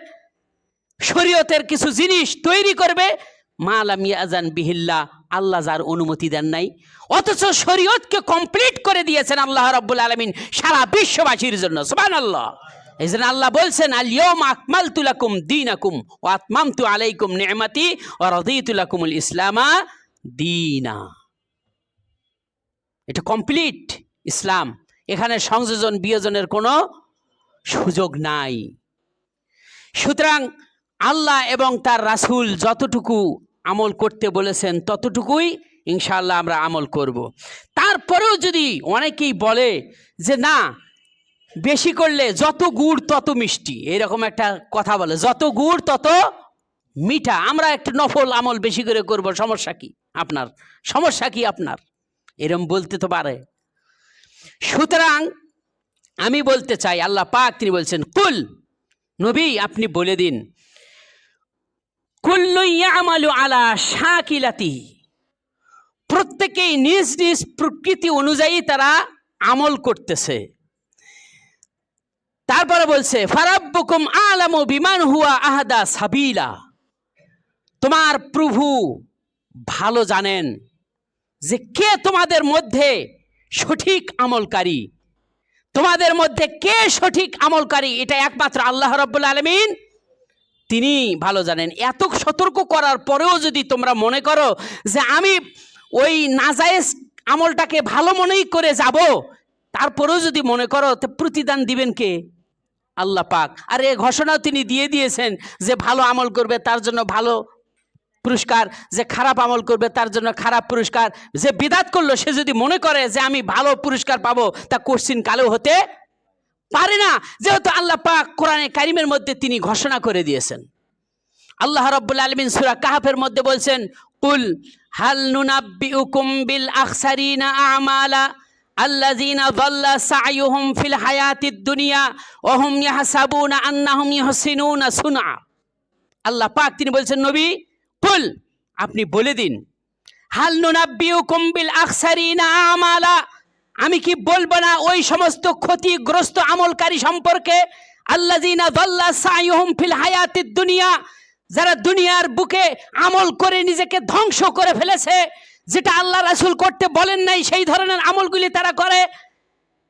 শরীয়তের কিছু জিনিস তৈরি করবে, মা লাম ইয়াযান বিহিল্লাহ, আল্লাহ যার অনুমতি দেন নাই। অথচ শরীয়তকে কমপ্লিট করে দিয়েছেন আল্লাহ রাব্বুল আলামিন সারা বিশ্ববাসীর জন্য, সুবহানাল্লাহ। এই জন্য আল্লাহ বলছেন আল ইয়াউমা আকমালতু লাকুম দীনাকুম ওয়া আতমামতু আলাইকুম নি'মাতি ওয়া রাদিতু লাকুমুল ইসলামা দীনা। এটা কমপ্লিট ইসলাম, এখানে সংযোজন বিয়োজনের কোনো সুযোগ নাই। সুতরাং আল্লাহ এবং তার রাসূল যতটুকু আমল করতে বলেছেন ততটুকুই ইনশাআল্লাহ আমরা আমল করব। তারপরেও যদি অনেকেই বলে যে না, বেশি করলে যত গুড় তত মিষ্টি, এরকম একটা কথা বলে, যত গুড় তত মিঠা, আমরা একটা নফল আমল বেশি করে করব, সমস্যা কি আপনার, সমস্যা কি আপনার, এরকম বলতে তো পারে। সুতরাং আমি বলতে চাই, আল্লাহ পাক তিনি বলছেন কুল, নবী আপনি বলে দিন, কুল্লু ইয়ামালু আলা শাকিলাতিহি, প্রত্যেকেই নিজ নিজ প্রকৃতি অনুযায়ী তারা আমল করতেছে। তারপরে বলছে ফারাব্বুকুম আলামু বিমান হুয়া আহদা সাবিলা, তোমার প্রভু ভালো জানেন যে কে তোমাদের মধ্যে সঠিক আমলকারী, তোমাদের মধ্যে কে সঠিক আমলকারী, এটা একমাত্র আল্লাহ রাব্বুল আলামিন তিনি ভালো জানেন। এত সতর্ক করার পরেও যদি তোমরা মনে করো যে আমি ওই নাজায়েজ আমলটাকে ভালো মনেই করে যাব, তারপরেও যদি মনে করো, তো প্রতিদান দিবেন কে? আল্লাহ পাক। আর এই ঘোষণাও তিনি দিয়ে দিয়েছেন যে ভালো আমল করবে তার জন্য ভালো পুরস্কার, যে খারাপ আমল করবে তার জন্য খারাপ পুরস্কার। যে বিদআত করলো সে যদি মনে করে যে আমি ভালো পুরস্কার পাবো, তা কোশ্চিন কালেও হতে পারে না, যেহেতু আল্লাহ পাক কোরআনে কারিমের মধ্যে তিনি ঘোষণা করে দিয়েছেন। আল্লাহ রাব্বুল আলামিন সূরা কাহফের মধ্যে বলছেন কুল হাল নুনাব্বিউকুম বিল আখসারিনা আমালা আল্লাযীনা যাল্লা সা'য়ুহুম ফিল হায়াতিদ দুনিয়া ওয়া হুম ইয়াহসাবুনা আন্নাহুম ইহসিনুনা সুনআ। আল্লাহ পাক তিনি বলছেন নবী কুল আপনি বলে দিন, হাল নুনাব্বিউকুম বিল আখসারিনা আমালা, আমি কি বলবো না ওই সমস্ত ক্ষতিগ্রস্ত আমলকারী সম্পর্কে, আল্লাযীনা যাল্লা সা'য়ুহুম ফিল হায়াতিদ দুনিয়া, যারা দুনিয়ার বুকে আমল করে নিজেকে ধ্বংস করে ফেলেছে, যেটা আল্লাহ রাসূল করতে বলেন নাই সেই ধরনের আমলগুলি তারা করে,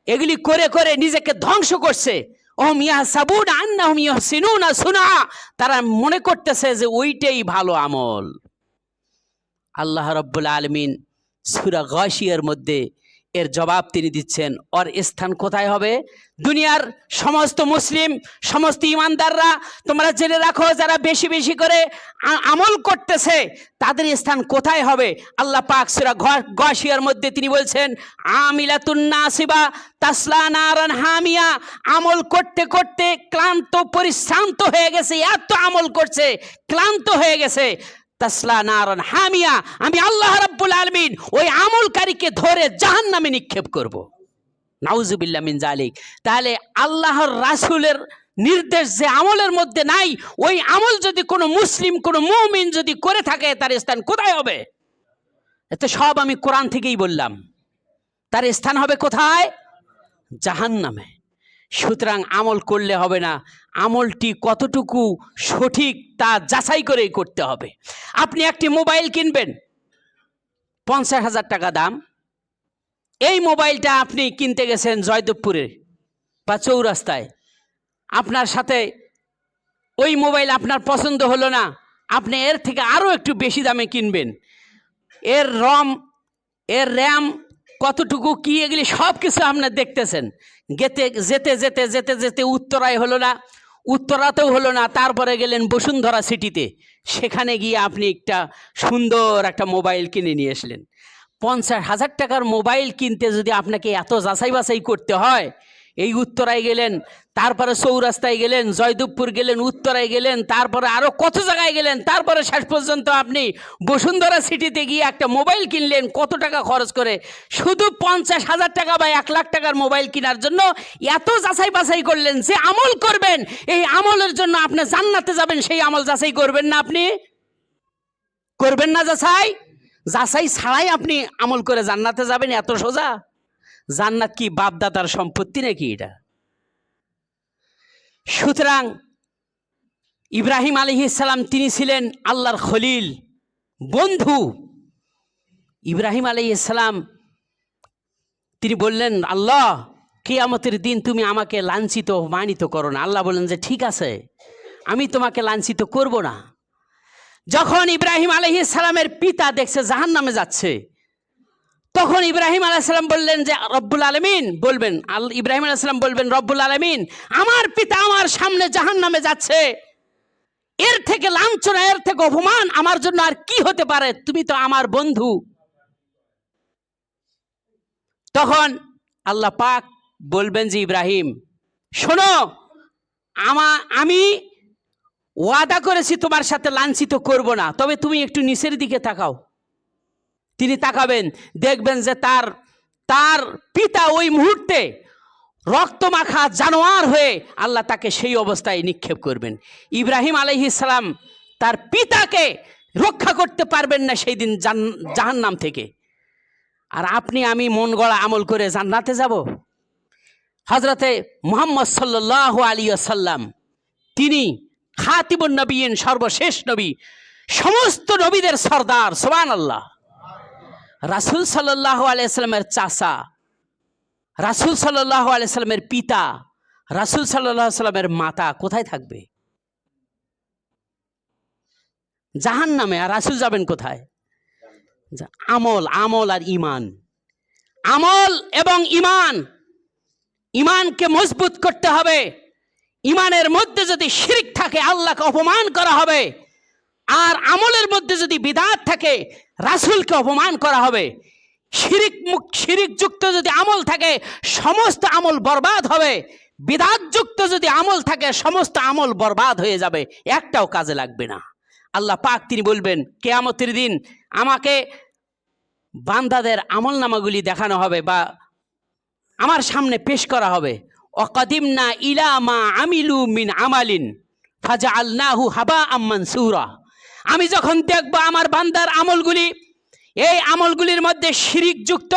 এগুলি করে করে নিজেকে ধ্বংস করছে। ওহুম ইয়াহসাবুনা আন্নাহুম ইহসিনুনা সুনআ, তারা মনে করতেছে যে ওইটাই ভালো আমল। আল্লাহ রাব্বুল আলামিন সূরা গাশিয়ার মধ্যে এর জবাব তিনি দিচ্ছেন। ওর স্থান কোথায় হবে? দুনিয়ার সমস্ত মুসলিম, সমস্ত ইমানদাররা তোমরা জেনে রাখো, যারা বেশি বেশি করে আমল করতেছে তাদের স্থান কোথায় হবে? আল্লাহ পাক সূরা গাশিয়ার মধ্যে তিনি বলছেন আমিলাতুন নাসিবা তাসলা নারান হামিয়া, আমল করতে করতে ক্লান্ত পরিশ্রান্ত হয়ে গেছে, এত আমল করছে ক্লান্ত হয়ে গেছে, তাসলা নারান হামিয়া, আমি আল্লাহ রাব্বুল আলামিন ওই আমলকারীকে ধরে জাহান্নামে নিক্ষেপ করব। নাউজুবিল্লাহ মিন জালিক। তাহলে আল্লাহর রাসূলের নির্দেশ যে আমলের মধ্যে নাই, ওই আমল যদি কোনো মুসলিম, কোনো মুমিন যদি করে থাকে, তার স্থান কোথায় হবে? এতে সব আমি কোরআন থেকেই বললাম, তার স্থান হবে কোথায়? জাহান্নামে। সুতরাং আমল করলে হবে না, আমলটি কতটুকু সঠিক তা যাচাই করেই করতে হবে। আপনি একটি মোবাইল কিনবেন, 50,000 টাকা দাম, এই মোবাইলটা আপনি কিনতে গেছেন জয়দেবপুরে বা চৌরাস্তায়, আপনার সাথে ওই মোবাইল আপনার পছন্দ হলো না, আপনি এর থেকে আরও একটু বেশি দামে কিনবেন, এর রম, এর র্যাম কতটুকু কি, এগুলি সব কিছু আপনার দেখতেছেন, যেতে যেতে যেতে যেতে যেতে উত্তরায় হলো না, উত্তরাতেও হলো না, তারপরে গেলেন বসুন্ধরা সিটিতে, সেখানে গিয়ে আপনি একটা সুন্দর একটা মোবাইল কিনে নিয়ে আসলেন। 50,000 টাকার মোবাইল কিনতে যদি আপনাকে এত যাচাই বাছাই করতে হয়, এই উত্তরায় গেলেন, তারপরে চৌরাস্তায় গেলেন, জয়দেবপুর গেলেন, উত্তরায় গেলেন, তারপরে আরও কত জায়গায় গেলেন, তারপরে শেষ পর্যন্ত আপনি বসুন্ধরা সিটিতে গিয়ে একটা মোবাইল কিনলেন কত টাকা খরচ করে, শুধু 50,000 টাকা বা 1,00,000 টাকার মোবাইল কেনার জন্য এত যাচাই বাছাই করলেন। যে আমল করবেন, এই আমলের জন্য আপনি জান্নাতে যাবেন, সেই আমল যাচাই করবেন না? আপনি করবেন না যাচাই? যাচাই ছাড়াই আপনি আমল করে জান্নাতে যাবেন, এত সোজা? জান্নাত কি বাপদাদার সম্পত্তি নাকি এটা? সুতরাং ইব্রাহিম আলাইহিস সালাম তিনি ছিলেন আল্লাহর খলিল, বন্ধু। ইব্রাহিম আলাইহিস সালাম তিনি বললেন, আল্লাহ কিয়ামতের দিন তুমি আমাকে লাঞ্ছিত অপমানিত করো না। আল্লাহ বললেন যে ঠিক আছে, আমি তোমাকে লাঞ্ছিত করব না। যখন ইব্রাহিম আলাইহিস সালামের পিতা দেখছে জাহান্নামে যাচ্ছে, তখন ইব্রাহিম আলাইহিস সালাম বললেন যে রব্বুল আলামিন বলবেন, ইব্রাহিম আলাইহিস সালাম বলবেন, রব্বুল আলামিন আমার পিতা আমার সামনে জাহান্নামে যাচ্ছে, এর থেকে লাঞ্ছনা, এর থেকে অপমান আমার জন্য আর কি হতে পারে? তুমি তো আমার বন্ধু। তখন আল্লাহ পাক বলবেন যে ইব্রাহিম শোনো, আমি ওয়াদা করেছি তোমার সাথে লাঞ্ছিত করব না, তবে তুমি একটু নিচের দিকে তাকাও। তিনি তাকাবেন, দেখবেন যে তার পিতা ওই মুহূর্তে রক্তমাখা জানোয়ার হয়ে আল্লাহ তাকে সেই অবস্থায় নিক্ষেপ করবেন। ইব্রাহিম আলাইহিস সালাম তার পিতাকে রক্ষা করতে পারবেন না সেই দিন জাহান্নাম থেকে। আর আপনি আমি মন গড়া আমল করে জান্নাতে যাব? হযরতে মুহাম্মদ সাল্লাল্লাহু আলাইহি ওয়াসাল্লাম তিনি খাতিমুন নবিয়্যিন, সর্বশেষ নবী, সমস্ত নবীদের সরদার, সুবহানাল্লাহ। রাসূল সাল্লাল্লাহু আলাইহি ওয়াসাল্লামের চাচা, রাসূল সাল্লাল্লাহু আলাইহি ওয়াসাল্লামের পিতা, রাসূল সাল্লাল্লাহু আলাইহি ওয়াসাল্লামের মাতা কোথায় থাকবে? জাহান্নামে। আর রাসূল যাবেন কোথায়? আমল আর ঈমান, আমল এবং ঈমান। ঈমানকে মজবুত করতে হবে। ঈমানের মধ্যে যদি শিরক থাকে আল্লাহকে অপমান করা হবে, আর আমলের মধ্যে যদি বিদআত থাকে রাসূলকে অপমান করা হবে। শিরক যুক্ত যদি আমল থাকে সমস্ত আমল বরবাদ হবে, বিদআত যুক্ত যদি আমল থাকে সমস্ত আমল বরবাদ হয়ে যাবে, একটাও কাজে লাগবে না। আল্লাহ পাক তিনি বলবেন কিয়ামতের দিন আমাকে বান্দাদের আমল নামাগুলি দেখানো হবে বা আমার সামনে পেশ করা হবে। ওয়াকাদিমনা ইলা মা আমিলু মিন আমালিন ফাজআলনাহু হাবাআম মানসুরা। আমি যখন দেখব আমার বান্দার আমলগুলি, এই আমলগুলির মধ্যে শিরিক যুক্ত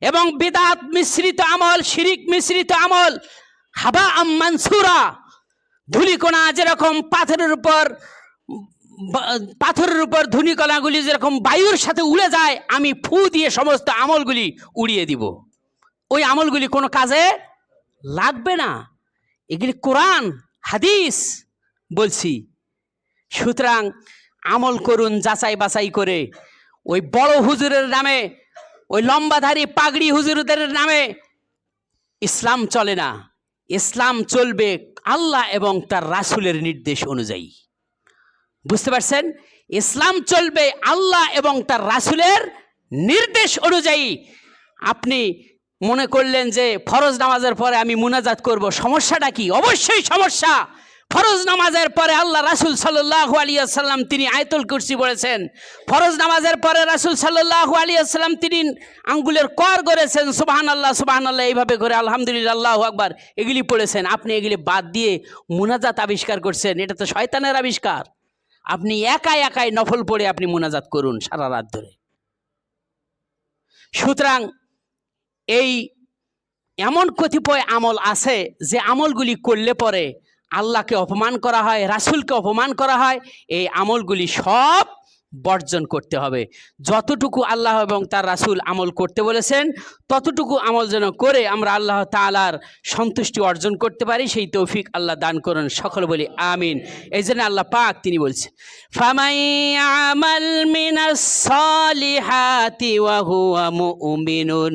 এবং বিদআত মিশ্রিত আমল, শিরিক মিশ্রিত আমল, হাবাআম মানসুরা, ধূলিকণা যেরকম পাথরের উপর ধূলিকণাগুলি যেরকম বায়ুর সাথে উড়ে যায়, আমি ফু দিয়ে সমস্ত আমলগুলি উড়িয়ে দিব। ওই আমলগুলি কোনো কাজে লাগবে না। এগুলি কোরআন হাদিস বলছি। সুতরাং আমল করুন যাচাই বাছাই করে। ওই বড় হুজুরের নামে, ওই লম্বাধারী পাগড়ি হুজুরদের নামে ইসলাম চলে না। ইসলাম চলবে আল্লাহ এবং তার রাসূলের নির্দেশ অনুযায়ী। বুঝতে পারছেন? ইসলাম চলবে আল্লাহ এবং তার রাসূলের নির্দেশ অনুযায়ী। আপনি মনে করলেন যে ফরজ নামাজের পরে আমি মুনাজাত করব, সমস্যাটা কি? অবশ্যই সমস্যা। ফরজ নামাজের পরে আল্লাহ রাসূল সাল্লাল্লাহু আলাইহি ওয়াসাল্লাম তিনি আয়াতুল কুরসি পড়েছেন। ফরজ নামাজের পরে রাসূল সাল্লাল্লাহু আলাইহি ওয়াসাল্লাম তিনি আঙ্গুলের কর করেছেন, সুবহানাল্লাহ সুবহানাল্লাহ এইভাবে করে আলহামদুলিল্লাহ আল্লাহু আকবার এগুলি পড়েছেন। আপনি এগুলি বাদ দিয়ে মুনাজাত আবিষ্কার করছেন, এটা তো শয়তানের আবিষ্কার। আপনি একাই নফল পড়ে আপনি মুনাজাত করুন সারা রাত ধরে। সুতরাং এই এমন কতিপয় আমল আছে যে আমলগুলি করলে পরে আল্লাহকে অপমান করা হয়, রাসূলকে অপমান করা হয়। এই আমলগুলি সব বর্জন করতে হবে। যতটুকু আল্লাহ এবং তার রাসূল আমল করতে বলেছেন ততটুকু আমল যেন করে আমরা আল্লাহ তাআলার সন্তুষ্টি অর্জন করতে পারি, সেই তৌফিক আল্লাহ দান করুন। সকলে বলি আমিন। এই জন্য আল্লাহ পাক তিনি বলছেন, ফামান ইয়ামাল মিনাস সালিহাতি ওয়া হুয়া মুমিনুন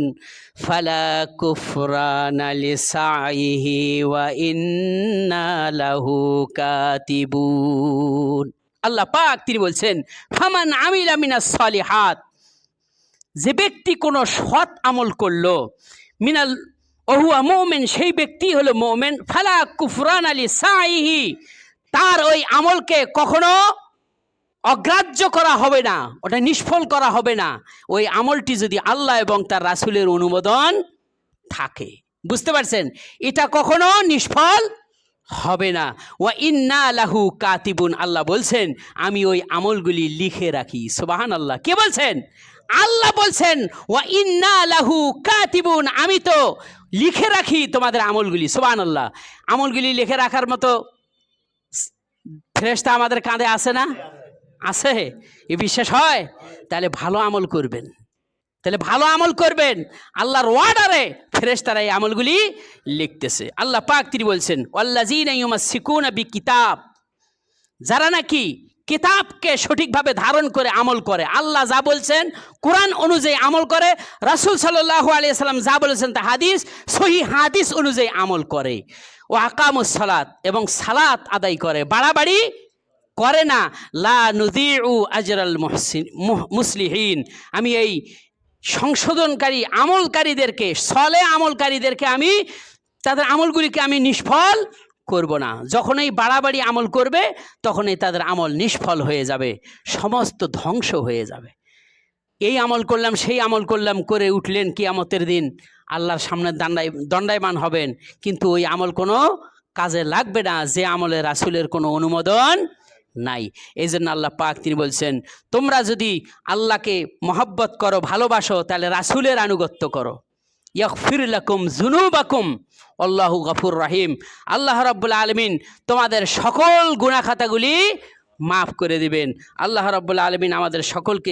ফালা কুফরানা লিসাইহি ওয়া ইন্না লাহু কাতিবুন। আল্লাহ পাক তিনি বলছেন, ফামান আমিলা মিনাস সালিহাত, যে ব্যক্তি কোনো সৎ আমল করলো, মিনাল ওহুয়া মুমিন, সেই ব্যক্তি হলো মুমিন, ফালা কুফরানা লিসাইহি, তার ওই আমলকে কখনো অগ্রাহ্য করা হবে না, ওটা নিষ্ফল করা হবে না, ওই আমলটি যদি আল্লাহ এবং তার রাসূলের অনুমোদন থাকে। বুঝতে পারছেন? এটা কখনো নিষ্ফল হবে না। ওয়া ইন্না লাহু কাতিবুন, আল্লাহ বলছেন আমি ওই আমলগুলি লিখে রাখি। সুবহানাল্লাহ। কে বলছেন? আল্লাহ বলছেন ওয়া ইন্না লাহু কাতিবুন, আমি তো লিখে রাখি তোমাদের আমলগুলি। সুবহানাল্লাহ। আমলগুলি লিখে রাখার মতো ফেরেশতা আমাদের কাঁধে আছে না? আছে। এ বিশ্বাস হয়? তাহলে ভালো আমল করবেন, তাহলে ভালো আমল করবেন। আল্লাহর ওয়ার্ডারে ফেরেশতারা এই আমলগুলি লিখতেছে। আল্লাহ পাক তিনি বলছেন ওয়াল্লাযীনা ইউমাসসিকুনা বিকিতাব, যারা নাকি কিতাবকে সঠিকভাবে ধারণ করে আমল করে, আল্লাহ যা বলছেন কোরআন অনুযায়ী আমল করে, রাসূল সাল্লাল্লাহু আলাইহি সাল্লাম যা বলেছেন তা হাদিস, সহিহ হাদিস অনুযায়ী আমল করে, ও আকামুস সালাত, এবং সালাত আদায় করে, বাড়াবাড়ি করে না, লা নুযিউ আজরাল মুসলিহিন, আমি এই সংশোধনকারী আমলকারীদেরকে, সলে আমলকারীদেরকে আমি তাদের আমলগুলিকে আমি নিষ্ফল করব না। যখনই বাড়াবাড়ি আমল করবে তখনই তাদের আমল নিষ্ফল হয়ে যাবে, সমস্ত ধ্বংস হয়ে যাবে। এই আমল করলাম সেই আমল করলাম করে উঠলেন কিয়ামতের দিন আল্লাহর সামনে দণ্ডায়মান হবেন, কিন্তু ওই আমল কোনো কাজে লাগবে না যে আমলে রাসূলের কোনো অনুমোদন নাই। এই জন্য আল্লাহ পাক তিনি বলছেন তোমরা যদি আল্লাহকে মহব্বত করো, ভালোবাসো, তাহলে রাসূলের আনুগত্য করো। ইয়াগফির লাকুম যুনুবাকুম আল্লাহু গফুর রহিম, আল্লাহ রাব্বুল আলামিন তোমাদের সকল গুনাহ খাতাগুলি মাফ করে দিবেন। আল্লাহ রাব্বুল আলামিন আমাদের সকলকে